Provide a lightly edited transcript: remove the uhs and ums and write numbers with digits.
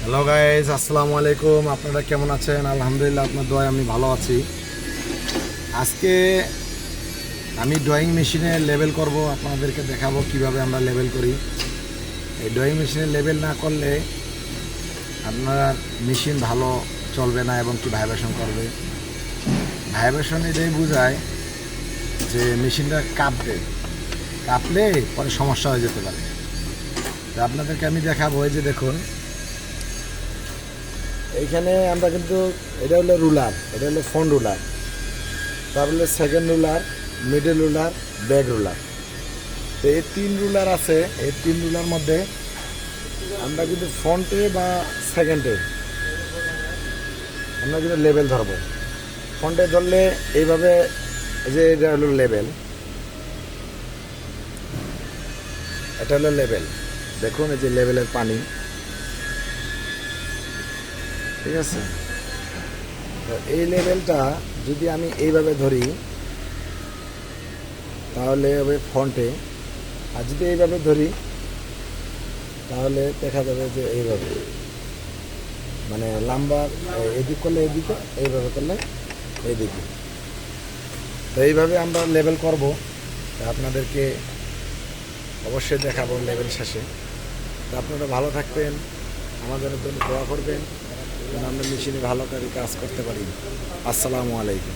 Hello guys, আসসালামু আলাইকুম। আপনারা কেমন আছেন? আলহামদুলিল্লাহ, আপনার দোয়ায় আমি ভালো আছি। আজকে আমি ড্রয়িং মেশিনে লেবেল করব, আপনাদেরকে দেখাবো কিভাবে আমরা লেবেল করি। এই ড্রয়িং মেশিনে লেবেল না করলে আপনার মেশিন ভালো চলবে না এবং কি ভাইব্রেশন করবে। ভাইব্রেশন এটাই বোঝায় যে মেশিনটা কাঁপলে পরে সমস্যা হয়ে যেতে পারে। তো আপনাদেরকে আমি দেখাবো, এই যে দেখুন, এইখানে আমরা কিন্তু এটা হলো রুলার, এটা হলো ফ্রন্ট রুলার, তারপরে second ruler, middle ruler, back ruler. তো এই তিন রুলার আছে। এই তিন রুলার মধ্যে আমরা কিন্তু ফ্রন্টে বা সেকেন্ডে আমরা কিন্তু লেবেল ধরবো। ফ্রন্টে ধরলে এইভাবে, যে এটা হলো লেবেল, এটা হলো লেবেল। দেখুন এই যে লেবেলের পানি, ঠিক আছে। তো এই লেবেলটা যদি আমি এইভাবে ধরি তাহলে হবে ফ্রন্টে, আর যদি এইভাবে ধরি তাহলে দেখা যাবে যে এইভাবে, মানে লম্বা এদিক করলে এদিকে, এইভাবে করলে এইদিকে। তো এইভাবে আমরা লেবেল করব। আপনাদেরকে অবশ্যই দেখাবো লেবেল শেষে। তো আপনারা ভালো থাকবেন, আমাদের জন্য দোয়া করবেন যেন আমরা মেশিনে ভালো করে কাজ করতে পারি। আসসালামু আলাইকুম।